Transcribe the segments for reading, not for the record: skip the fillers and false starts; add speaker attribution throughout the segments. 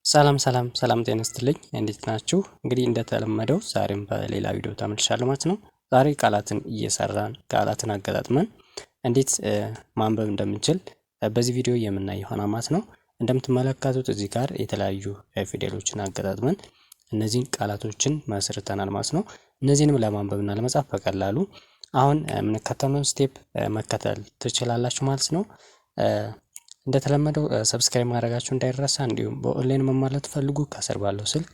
Speaker 1: ሰላም ጤና ይስጥልኝ እንዴት ናችሁ? እንግዲህ እንደተለመደው ዛሬም በሌላ ቪዲዮ ተመልሻለሁ ማለት ነው። ዛሬ ቃላትን እየሰራን ቃላትን አገጣጥመን እንዴት ማንበብ እንደምንችል በዚህ ቪዲዮ የምናይ ይሆናል ማለት ነው። እንደምትመለከቱት እዚህ ጋር የተለያዩ ፊደሎችን አገጣጥመን እነዚህን ቃላቶችን መስርተናል ማለት ነው። እነዚህንም ለማንበብና ለመጻፍ በቀላሉ አሁን የምንከተለውን ስቴፕ መከተል ትችላላችሁ ማለት ነው። እንደተለመደው ሰብስክራይብ ማድረጋችሁ እንዳይረሳ፣ እንዲሁም በኦንላይን መማር ለምትፈልጉ ከስር ባለው ስልክ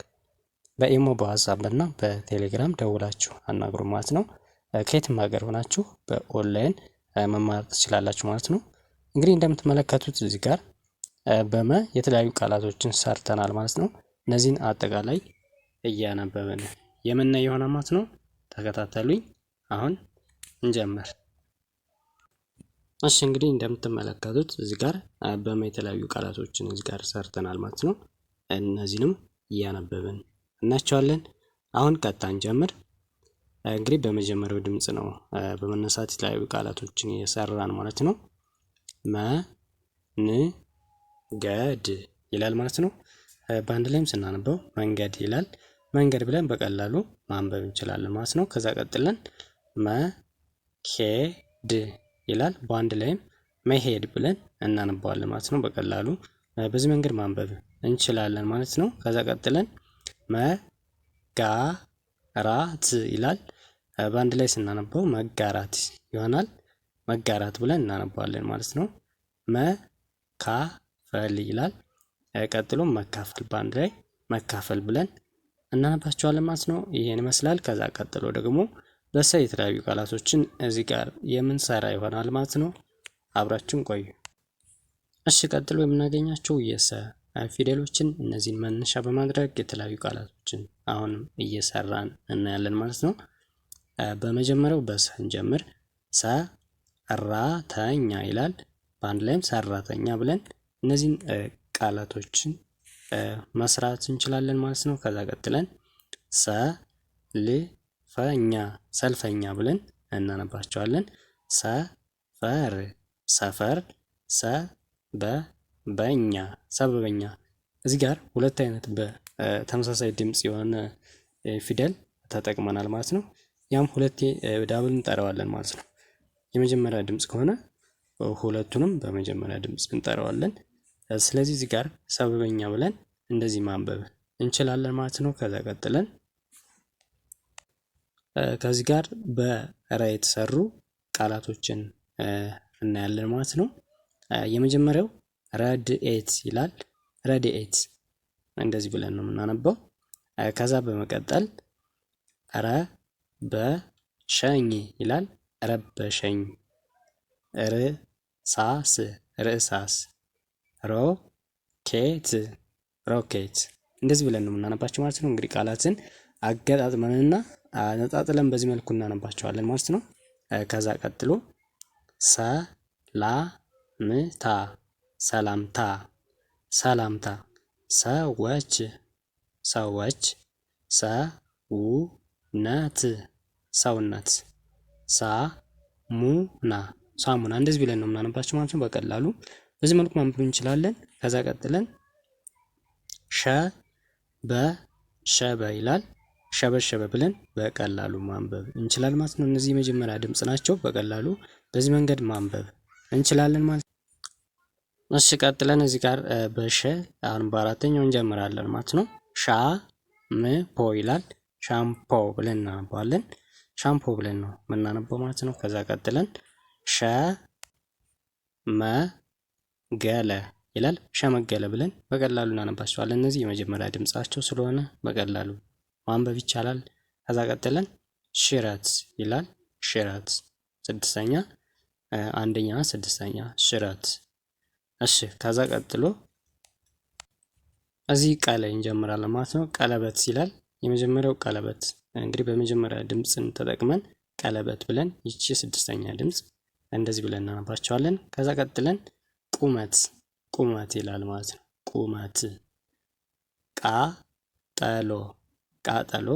Speaker 1: በኢሞ በዋትስአፕ እና በቴሌግራም ደውላችሁ አናግሩ ማለት ነው። ከየትም ሀገር ሆናችሁ በኦንላይን መማር ትችላላችሁ ማለት ነው። እንግዲህ እንደምትመለከቱት እዚህ ጋር በመ የተለያዩ ቃላቶችን ሰርተናል ማለት ነው። እነዚህን አጠቃላይ እያነበብን የምናይ ይሆናል ማለት ነው። ተከታተሉኝ። አሁን እንጀምር። እሺ እንግዲህ እንደምትመለከቱት እዚህ ጋር በመ የተለያዩ ቃላቶችን እዚህ ጋር ሰርተናል ማለት ነው። እነዚህንም እያነበብን እናያቸዋለን። አሁን ቀጥታ እንጀምር። እንግዲህ በመጀመሪያው ድምጽ ነው በመነሳት የተለያዩ ቃላቶችን የሰራን ማለት ነው። መ ን ገድ ይላል ማለት ነው። በአንድ ላይም ስናነበው መንገድ ይላል። መንገድ ብለን በቀላሉ ማንበብ እንችላለን ማለት ነው። ከዛ ቀጥለን መሄድ ይላል። በአንድ ላይም መሄድ ብለን እናነባዋለን ማለት ነው። በቀላሉ በዚህ መንገድ ማንበብ እንችላለን ማለት ነው። ከዛ ቀጥለን መጋራት ይላል። በአንድ ላይ ስናነበው መጋራት ይሆናል። መጋራት ብለን እናነባዋለን ማለት ነው። መካፈል ይላል። ቀጥሎ መካፈል፣ በአንድ ላይ መካፈል ብለን እናነባቸዋለን ማለት ነው። ይሄን ይመስላል። ከዛ ቀጥሎ ደግሞ በሰ የተለያዩ ቃላቶችን እዚህ ጋር የምንሰራ ይሆናል ማለት ነው። አብራችሁን ቆዩ። እሺ ቀጥሎ የምናገኛቸው የሰ ፊደሎችን እነዚህን መነሻ በማድረግ የተለያዩ ቃላቶችን አሁንም እየሰራን እናያለን ማለት ነው። በመጀመሪያው በሰ እንጀምር። ሰራተኛ ይላል። በአንድ ላይም ሰራተኛ ብለን እነዚህን ቃላቶችን መስራት እንችላለን ማለት ነው። ከዛ ቀጥለን ሰልፈኛ ብለን እናነባቸዋለን። ሰፈር ሰፈር፣ ሰበበኛ ሰበበኛ። እዚህ ጋር ሁለት አይነት በተመሳሳይ ድምጽ የሆነ ፊደል ተጠቅመናል ማለት ነው። ያም ሁለቴ ዳብል እንጠራዋለን ማለት ነው። የመጀመሪያ ድምጽ ከሆነ ሁለቱንም በመጀመሪያ ድምጽ እንጠራዋለን። ስለዚህ እዚህ ጋር ሰበበኛ ብለን እንደዚህ ማንበብ እንችላለን ማለት ነው። ከዛ ቀጥለን ከዚህ ጋር በረ የተሰሩ ቃላቶችን እናያለን ማለት ነው። የመጀመሪያው ረድኤት ይላል። ረድኤት እንደዚህ ብለን ነው የምናነበው። ከዛ በመቀጠል ረበሸኝ ይላል። ረበሸኝ። ርዕሳስ ርዕሳስ፣ ሮኬት ሮኬት፣ እንደዚህ ብለን ነው የምናነባቸው ማለት ነው። እንግዲህ ቃላትን አገጣጥመንና አነጣጥለን በዚህ መልኩ እናነባቸዋለን ማለት ነው። ከዛ ቀጥሎ ሰላምታ ሰላምታ ሰላምታ፣ ሰዎች ሰዎች፣ ሰውነት ሰውነት፣ ሳሙና ሳሙና፣ እንደዚህ ብለን ነው የምናነባቸው ማለት ነው። በቀላሉ በዚህ መልኩ ማንበብ እንችላለን። ከዛ ቀጥለን ሸበሸበ ይላል። ሸበሸበ ብለን በቀላሉ ማንበብ እንችላለን ማለት ነው። እነዚህ የመጀመሪያ ድምጽ ናቸው። በቀላሉ በዚህ መንገድ ማንበብ እንችላለን ማለት ነው። እሺ ቀጥለን እዚህ ጋር በሸ አሁን በአራተኛው እንጀምራለን ማለት ነው። ሻምፖ ይላል። ሻምፖ ብለን እናነባዋለን። ሻምፖ ብለን ነው የምናነበው ማለት ነው። ከዛ ቀጥለን ሸመገለ ይላል። ሸመገለ ብለን በቀላሉ እናነባቸዋለን። እነዚህ የመጀመሪያ ድምጻቸው ስለሆነ በቀላሉ ማንበብ ይቻላል። ከዛ ቀጥለን ሽረት ይላል። ሽረት ስድስተኛ፣ አንደኛ ስድስተኛ ሽረት። እሺ ከዛ ቀጥሎ እዚህ ቃል ላይ እንጀምራለን ማለት ነው። ቀለበት ይላል። የመጀመሪያው ቀለበት እንግዲህ በመጀመሪያ ድምጽን ተጠቅመን ቀለበት ብለን ይቺ ስድስተኛ ድምጽ እንደዚህ ብለን እናነባቸዋለን። ከዛ ቀጥለን ቁመት ቁመት ይላል ማለት ነው። ቁመት። ቃጠሎ ቃጠሎ፣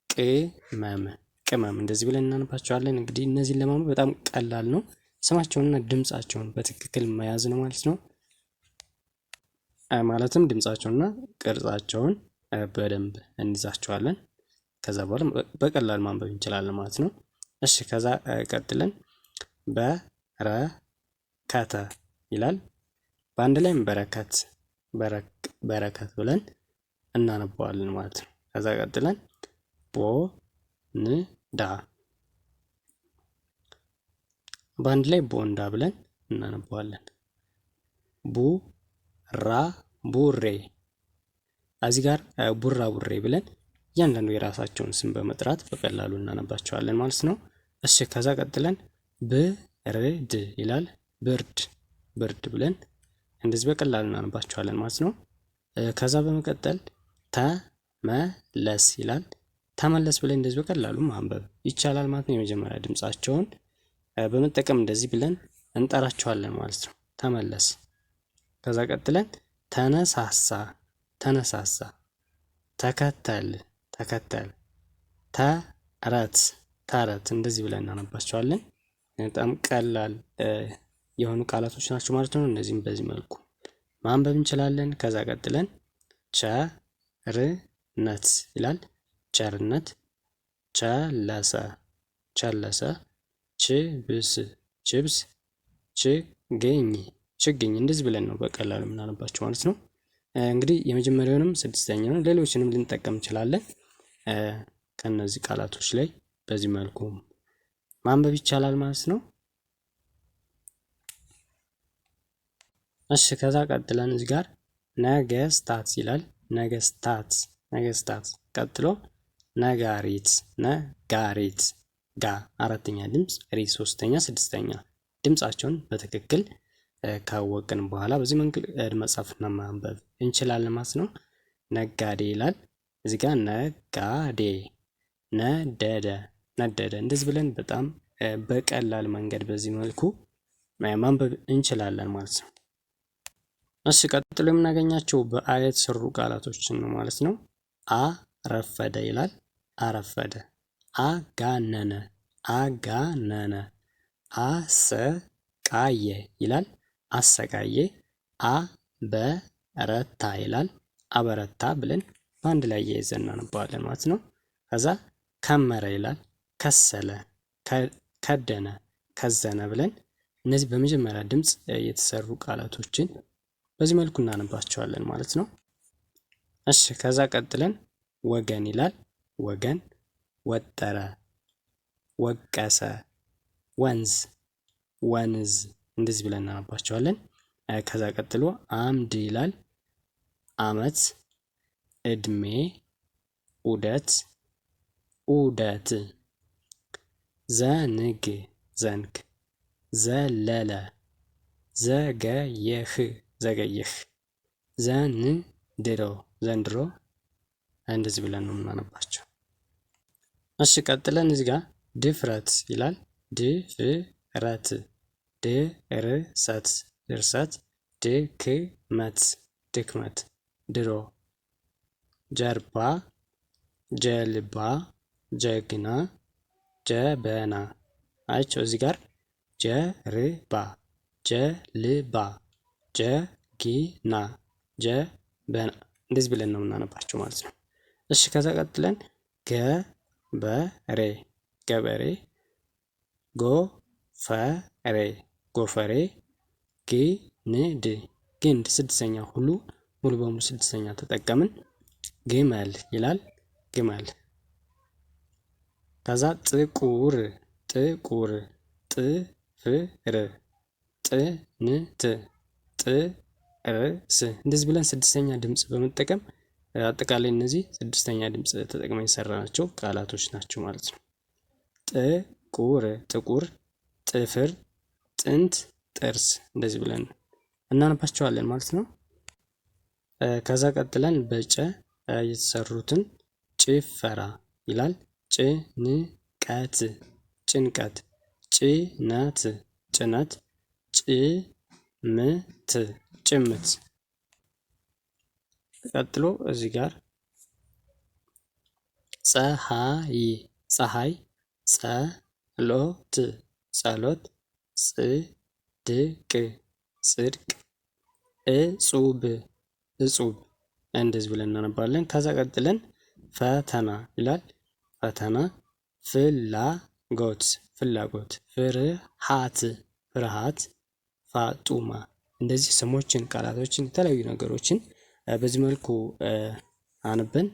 Speaker 1: ቅመም ቅመም፣ እንደዚህ ብለን እናነባቸዋለን። እንግዲህ እነዚህን ለማንበብ በጣም ቀላል ነው። ስማቸውንና ድምጻቸውን በትክክል መያዝ ነው ማለት ነው። ማለትም ድምጻቸውንና ቅርጻቸውን በደንብ እንይዛቸዋለን። ከዛ በኋላ በቀላል ማንበብ እንችላለን ማለት ነው። እሺ ከዛ ቀጥለን በረከተ ይላል። በአንድ ላይም በረከት በረከት ብለን እናነባዋለን ማለት ነው። ከዛ ቀጥለን ቦንዳ በአንድ ላይ ቦንዳ ብለን እናነባዋለን። ቡራ ቡሬ እዚህ ጋር ቡራ ቡሬ ብለን እያንዳንዱ የራሳቸውን ስም በመጥራት በቀላሉ እናነባቸዋለን ማለት ነው። እሺ ከዛ ቀጥለን ብርድ ይላል። ብርድ ብርድ ብለን እንደዚህ በቀላሉ እናነባቸዋለን ማለት ነው። ከዛ በመቀጠል ተመለስ ይላል። ተመለስ ብለን እንደዚህ በቀላሉ ማንበብ ይቻላል ማለት ነው። የመጀመሪያ ድምጻቸውን በመጠቀም እንደዚህ ብለን እንጠራቸዋለን ማለት ነው። ተመለስ። ከዛ ቀጥለን ተነሳሳ ተነሳሳ፣ ተከተል ተከተል፣ ተረት ተረት እንደዚህ ብለን እናነባቸዋለን። በጣም ቀላል የሆኑ ቃላቶች ናቸው ማለት ነው። እነዚህም በዚህ መልኩ ማንበብ እንችላለን። ከዛ ቀጥለን ቸርነት ይላል። ቸርነት፣ ቸለሰ ቸለሰ፣ ችብስ ችብስ፣ ችግኝ ችግኝ እንደዚህ ብለን ነው በቀላሉ የምናነባቸው ማለት ነው። እንግዲህ የመጀመሪያውንም ስድስተኛውን ሌሎችንም ልንጠቀም እንችላለን። ከነዚህ ቃላቶች ላይ በዚህ መልኩ ማንበብ ይቻላል ማለት ነው። እሺ ከዛ ቀጥለን እዚህ ጋር ነገስታት ይላል። ነገስታት ነገስታት፣ ቀጥሎ ነጋሪት ነጋሪት፣ ጋ አራተኛ ድምፅ፣ ሪ ሶስተኛ፣ ስድስተኛ ድምፃቸውን በትክክል ካወቅን በኋላ በዚህ መንገድ መጻፍና ማንበብ እንችላለን ማለት ነው። ነጋዴ ይላል። እዚህ ጋር ነጋዴ፣ ነደደ ነደደ፣ እንደዚህ ብለን በጣም በቀላል መንገድ በዚህ መልኩ ማንበብ እንችላለን ማለት ነው። እሺ ቀጥሎ የምናገኛቸው በአ የተሰሩ ቃላቶችን ነው ማለት ነው። አረፈደ ይላል። አረፈደ። አጋነነ አጋነነ፣ አሰቃየ ይላል። አሰቃየ። አበረታ ይላል። አበረታ ብለን በአንድ ላይ እያይዘን እናነባዋለን ማለት ነው። ከዛ ከመረ ይላል። ከሰለ፣ ከደነ፣ ከዘነ ብለን እነዚህ በመጀመሪያ ድምፅ የተሰሩ ቃላቶችን በዚህ መልኩ እናነባቸዋለን ማለት ነው። እሺ ከዛ ቀጥለን ወገን ይላል። ወገን፣ ወጠረ፣ ወቀሰ፣ ወንዝ፣ ወንዝ እንደዚህ ብለን እናነባቸዋለን። ከዛ ቀጥሎ አምድ ይላል። አመት፣ እድሜ፣ ዑደት፣ ዑደት፣ ዘንግ፣ ዘንግ፣ ዘለለ፣ ዘገየህ፣ ዘገየህ፣ ዘንድሮ፣ ዘንድሮ እንደዚህ ብለን ነው የምናነባቸው። እሺ ቀጥለን እዚህ ጋር ድፍረት ይላል። ድፍረት፣ ድርሰት፣ ድርሰት፣ ድክመት፣ ድክመት፣ ድሮ፣ ጀርባ፣ ጀልባ፣ ጀግና፣ ጀበና። አይቸው እዚህ ጋር ጀርባ፣ ጀልባ፣ ጀጊና፣ ጀበና እንደዚህ ብለን ነው የምናነባቸው ማለት ነው። እሺ ከዛ ቀጥለን ገበሬ፣ ገበሬ፣ ጎፈሬ፣ ጎፈሬ፣ ግንድ፣ ግንድ ስድስተኛ ሁሉ ሙሉ በሙሉ ስድስተኛ ተጠቀምን። ግመል ይላል። ግመል። ከዛ ጥቁር፣ ጥቁር፣ ጥፍር፣ ጥንት፣ ጥርስ እንደዚህ ብለን ስድስተኛ ድምፅ በመጠቀም አጠቃላይ እነዚህ ስድስተኛ ድምፅ ተጠቅመን የሰራናቸው ቃላቶች ናቸው ማለት ነው። ጥቁር፣ ጥቁር፣ ጥፍር፣ ጥንት፣ ጥርስ እንደዚህ ብለን እናነባቸዋለን ማለት ነው። ከዛ ቀጥለን በጨ የተሰሩትን ጭፈራ ይላል። ጭንቀት፣ ጭንቀት፣ ጭነት፣ ጭነት፣ ጭምት፣ ጭምት። ቀጥሎ እዚህ ጋር ፀሐይ፣ ፀሐይ፣ ጸሎት፣ ጸሎት፣ ጽድቅ፣ ጽድቅ፣ እጹብ፣ እጹብ እንደዚህ ብለን እናነባለን። ከዛ ቀጥለን ፈተና ይላል። ፈተና፣ ፍላጎት ፍላጎት፣ ፍርሃት ፍርሃት፣ ፋጡማ። እንደዚህ ስሞችን፣ ቃላቶችን፣ የተለያዩ ነገሮችን በዚህ መልኩ አንበን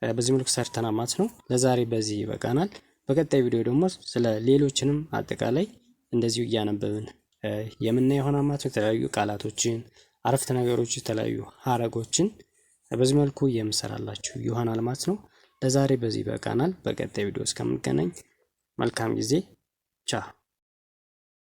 Speaker 1: በዚህ መልኩ ሰርተናል ማለት ነው። ለዛሬ በዚህ ይበቃናል። በቀጣይ ቪዲዮ ደግሞ ስለ ሌሎችንም አጠቃላይ እንደዚሁ እያነበብን የምናየው ይሆናል ማለት ነው። የተለያዩ ቃላቶችን፣ አረፍተ ነገሮች፣ የተለያዩ ሀረጎችን በዚህ መልኩ የምሰራላችሁ ይሆናል ማለት ነው። ለዛሬ በዚህ ይበቃናል። በቀጣይ ቪዲዮ እስከምንገናኝ መልካም ጊዜ። ቻው።